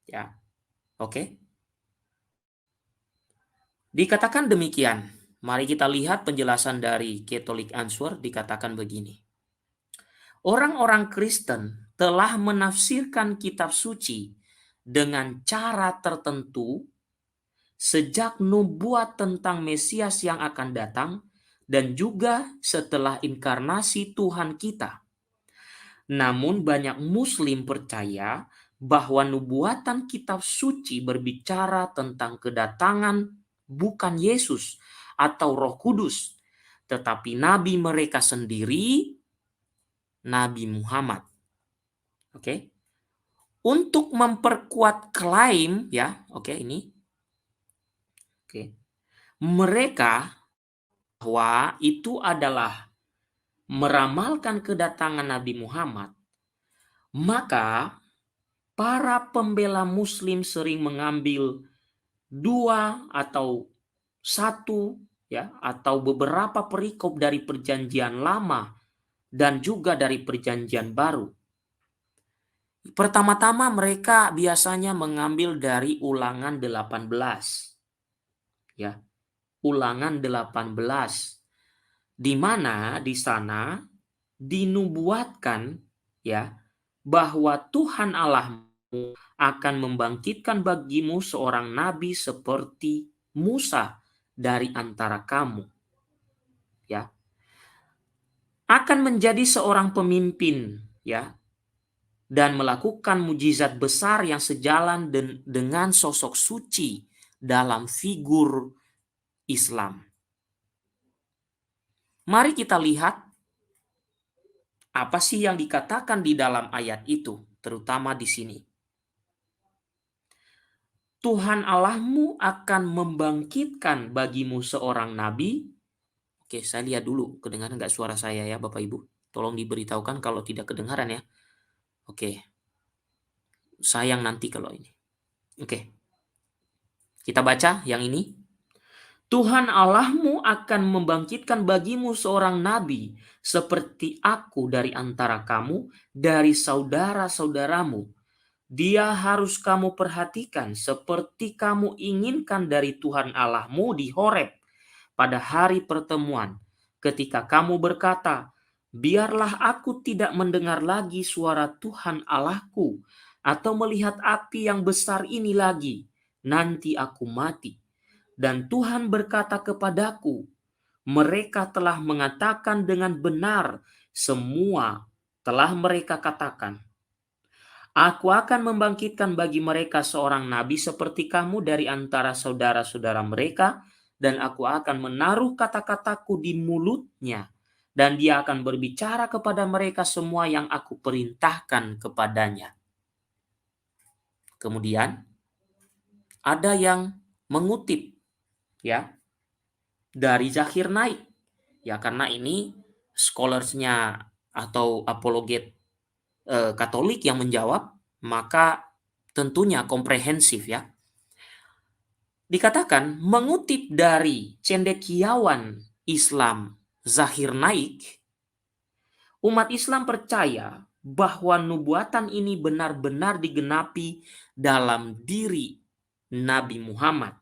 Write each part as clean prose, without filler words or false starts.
Ya, oke. Dikatakan demikian. Mari kita lihat penjelasan dari Catholic Answer, dikatakan begini. Orang-orang Kristen telah menafsirkan kitab suci dengan cara tertentu sejak nubuat tentang Mesias yang akan datang dan juga setelah inkarnasi Tuhan kita. Namun banyak Muslim percaya bahwa nubuatan kitab suci berbicara tentang kedatangan bukan Yesus atau Roh Kudus, tetapi nabi mereka sendiri, Nabi Muhammad. Oke. Untuk memperkuat klaim ya, oke ini. Oke. Mereka bahwa itu adalah meramalkan kedatangan Nabi Muhammad, maka para pembela Muslim sering mengambil dua atau satu ya atau beberapa perikop dari Perjanjian Lama dan juga dari Perjanjian Baru. Pertama-tama mereka biasanya mengambil dari Ulangan 18. Ya, Ulangan 18 di mana di sana dinubuatkan ya bahwa Tuhan Allahmu akan membangkitkan bagimu seorang nabi seperti Musa dari antara kamu, ya, akan menjadi seorang pemimpin, ya, dan melakukan mujizat besar yang sejalan dengan sosok suci dalam figur Islam. Mari kita lihat apa sih yang dikatakan di dalam ayat itu, terutama di sini. Tuhan Allahmu akan membangkitkan bagimu seorang nabi. Oke, saya lihat dulu kedengaran nggak suara saya ya Bapak Ibu. Tolong diberitahukan kalau tidak kedengaran ya. Oke, sayang nanti kalau ini. Oke, kita baca yang ini. Tuhan Allahmu akan membangkitkan bagimu seorang nabi seperti aku dari antara kamu, dari saudara-saudaramu. Dia harus kamu perhatikan seperti kamu inginkan dari Tuhan Allahmu di Horeb pada hari pertemuan, ketika kamu berkata, biarlah aku tidak mendengar lagi suara Tuhan Allahku, atau melihat api yang besar ini lagi, nanti aku mati. Dan Tuhan berkata kepadaku, mereka telah mengatakan dengan benar semua telah mereka katakan. Aku akan membangkitkan bagi mereka seorang nabi seperti kamu dari antara saudara-saudara mereka, dan aku akan menaruh kata-kataku di mulutnya, dan dia akan berbicara kepada mereka semua yang aku perintahkan kepadanya. Kemudian ada yang mengutip ya dari Zakir Naik, ya karena ini scholarsnya atau apologet Katolik yang menjawab, maka tentunya komprehensif ya. Dikatakan mengutip dari cendekiawan Islam Zakir Naik, umat Islam percaya bahwa nubuatan ini benar-benar digenapi dalam diri Nabi Muhammad.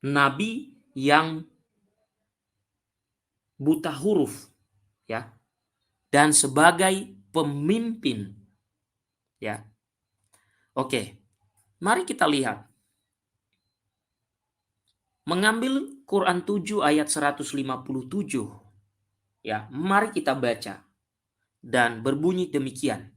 Nabi yang buta huruf ya dan sebagai pemimpin ya. Oke, mari kita lihat. Mengambil Quran 7 ayat 157. Ya, mari kita baca. Dan berbunyi demikian.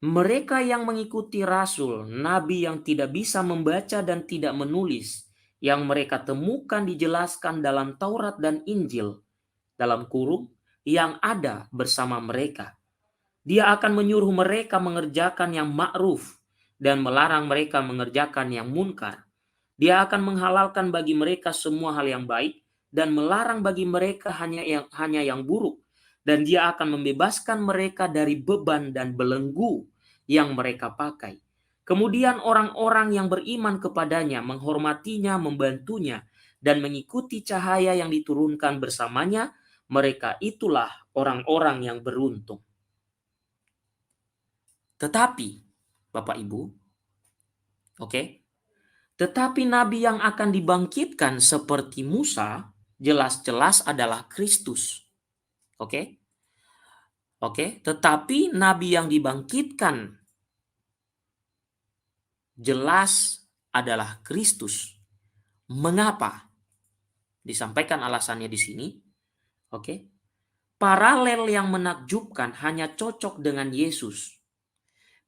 Mereka yang mengikuti Rasul, Nabi yang tidak bisa membaca dan tidak menulis, yang mereka temukan dijelaskan dalam Taurat dan Injil, dalam kurung, yang ada bersama mereka. Dia akan menyuruh mereka mengerjakan yang ma'ruf dan melarang mereka mengerjakan yang munkar. Dia akan menghalalkan bagi mereka semua hal yang baik dan melarang bagi mereka hanya yang buruk. Dan dia akan membebaskan mereka dari beban dan belenggu yang mereka pakai. Kemudian orang-orang yang beriman kepadanya, menghormatinya, membantunya, dan mengikuti cahaya yang diturunkan bersamanya, mereka itulah orang-orang yang beruntung. Tetapi, Bapak Ibu, oke, tetapi nabi yang akan dibangkitkan seperti Musa jelas-jelas adalah Kristus. Oke? Oke, tetapi nabi yang dibangkitkan jelas adalah Kristus. Mengapa? Disampaikan alasannya di sini. Oke. Paralel yang menakjubkan hanya cocok dengan Yesus.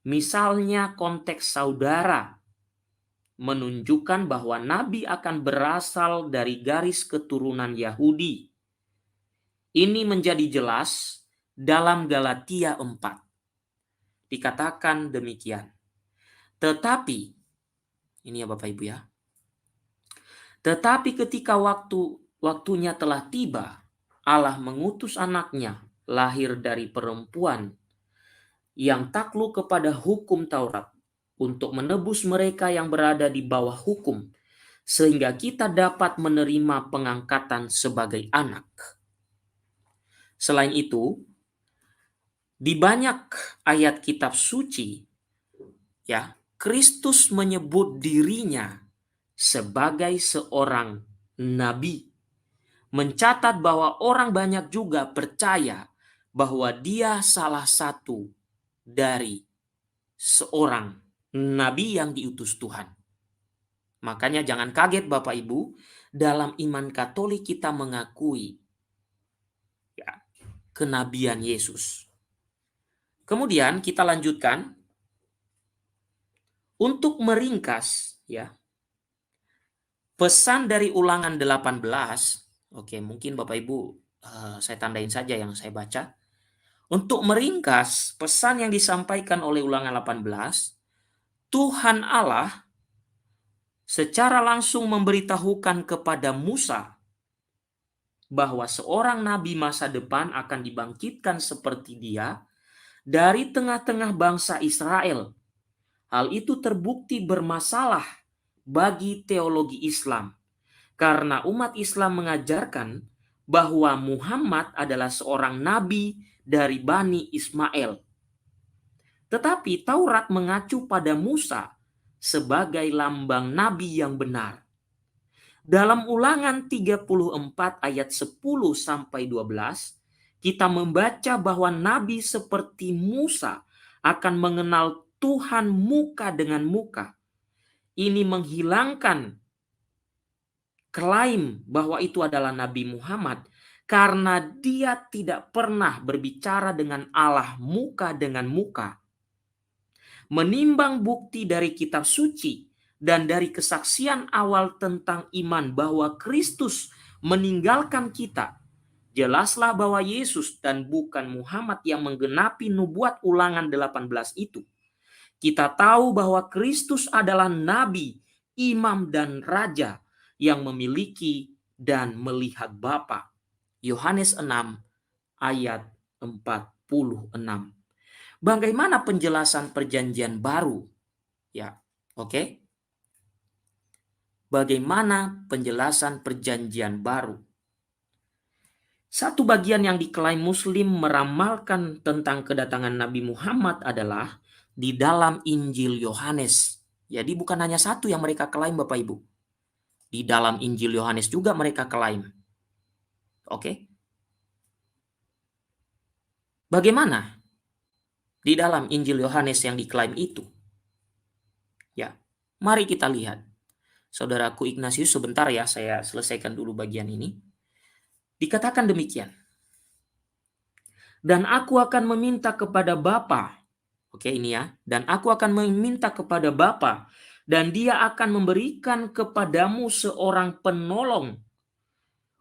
Misalnya konteks saudara menunjukkan bahwa nabi akan berasal dari garis keturunan Yahudi. Ini menjadi jelas dalam Galatia 4. Dikatakan demikian. Tetapi, ini ya Bapak Ibu ya. Tetapi ketika waktunya telah tiba, Allah mengutus anaknya lahir dari perempuan yang takluk kepada hukum Taurat untuk menebus mereka yang berada di bawah hukum, sehingga kita dapat menerima pengangkatan sebagai anak. Selain itu, di banyak ayat kitab suci, ya, Kristus menyebut dirinya sebagai seorang nabi, mencatat bahwa orang banyak juga percaya bahwa dia salah satu dari seorang nabi yang diutus Tuhan. Makanya jangan kaget Bapak Ibu, dalam iman Katolik kita mengakui ya, kenabian Yesus. Kemudian kita lanjutkan untuk meringkas ya. Pesan dari Ulangan 18, oke mungkin Bapak Ibu saya tandain saja yang saya baca. Untuk meringkas pesan yang disampaikan oleh Ulangan 18, Tuhan Allah secara langsung memberitahukan kepada Musa bahwa seorang nabi masa depan akan dibangkitkan seperti dia dari tengah-tengah bangsa Israel. Hal itu terbukti bermasalah bagi teologi Islam karena umat Islam mengajarkan bahwa Muhammad adalah seorang nabi dari Bani Ismail. Tetapi Taurat mengacu pada Musa sebagai lambang nabi yang benar. Dalam Ulangan 34 ayat 10 sampai 12, kita membaca bahwa nabi seperti Musa akan mengenal Tuhan muka dengan muka. Ini menghilangkan klaim bahwa itu adalah Nabi Muhammad karena dia tidak pernah berbicara dengan Allah muka dengan muka. Menimbang bukti dari kitab suci dan dari kesaksian awal tentang iman bahwa Kristus meninggalkan kita, jelaslah bahwa Yesus dan bukan Muhammad yang menggenapi nubuat Ulangan 18 itu. Kita tahu bahwa Kristus adalah nabi, imam dan raja yang memiliki dan melihat Bapa. Yohanes 6 ayat 46. Bagaimana penjelasan perjanjian baru? Ya, oke. Bagaimana penjelasan perjanjian baru? Satu bagian yang diklaim Muslim meramalkan tentang kedatangan Nabi Muhammad adalah di dalam Injil Yohanes. Jadi bukan hanya satu yang mereka klaim Bapak Ibu. Di dalam Injil Yohanes juga mereka klaim. Oke. Bagaimana di dalam Injil Yohanes yang diklaim itu? Ya, mari kita lihat. Saudaraku Ignatius, sebentar ya, saya selesaikan dulu bagian ini. Dikatakan demikian. Dan aku akan meminta kepada Bapa. Oke, ini ya. Dan aku akan meminta kepada Bapa, dan Dia akan memberikan kepadamu seorang penolong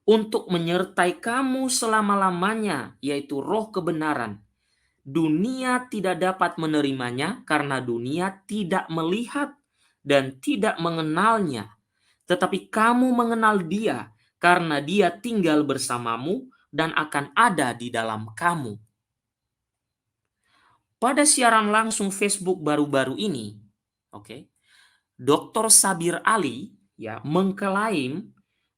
untuk menyertai kamu selama-lamanya, yaitu Roh kebenaran. Dunia tidak dapat menerimanya karena dunia tidak melihat dan tidak mengenalnya. Tetapi kamu mengenal Dia karena Dia tinggal bersamamu dan akan ada di dalam kamu. Pada siaran langsung Facebook baru-baru ini, oke, Dr. Sabir Ali ya mengklaim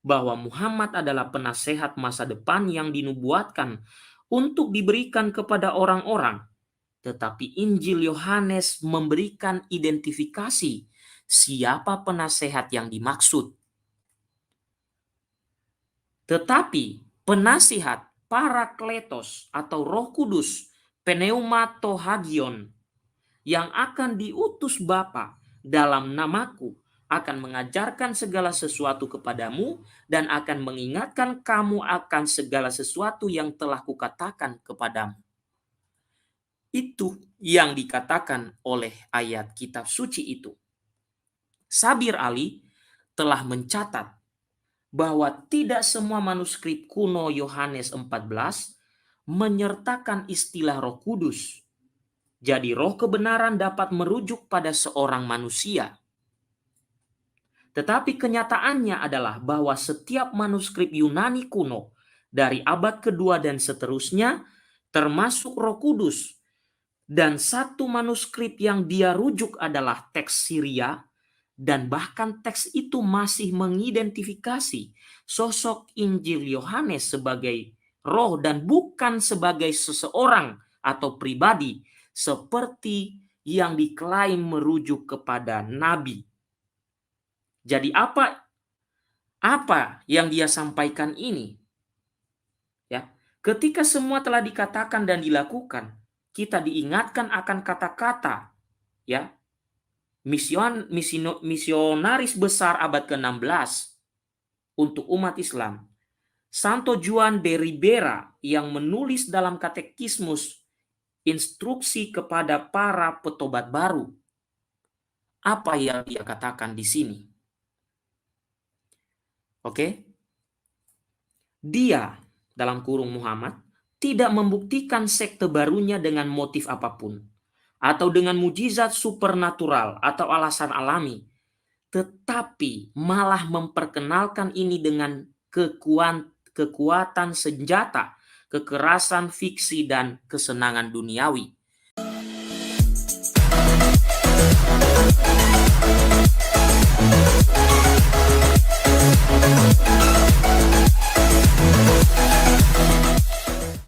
bahwa Muhammad adalah penasehat masa depan yang dinubuatkan untuk diberikan kepada orang-orang. Tetapi Injil Yohanes memberikan identifikasi siapa penasehat yang dimaksud. Tetapi penasihat, Parakletos atau Roh Kudus, Pneumatohagion, yang akan diutus Bapa dalam namaku, akan mengajarkan segala sesuatu kepadamu dan akan mengingatkan kamu akan segala sesuatu yang telah kukatakan kepadamu. Itu yang dikatakan oleh ayat kitab suci itu. Sabir Ali telah mencatat bahwa tidak semua manuskrip kuno Yohanes 14 menyertakan istilah Roh Kudus. Jadi roh kebenaran dapat merujuk pada seorang manusia. Tetapi kenyataannya adalah bahwa setiap manuskrip Yunani kuno dari abad kedua dan seterusnya termasuk Roh Kudus, dan satu manuskrip yang dia rujuk adalah teks Syria, dan bahkan teks itu masih mengidentifikasi sosok Injil Yohanes sebagai roh dan bukan sebagai seseorang atau pribadi seperti yang diklaim merujuk kepada nabi. Jadi apa yang dia sampaikan ini? Ya, ketika semua telah dikatakan dan dilakukan, kita diingatkan akan kata-kata ya misionaris besar abad ke-16 untuk umat Islam, Santo Juan de Ribera, yang menulis dalam Katekismus instruksi kepada para petobat baru. Apa yang dia katakan di sini? Oke. Dia, dalam kurung Muhammad, tidak membuktikan sekte barunya dengan motif apapun, atau dengan mujizat supernatural atau alasan alami, tetapi malah memperkenalkan ini dengan kekuatan senjata, kekerasan fiksi, dan kesenangan duniawi.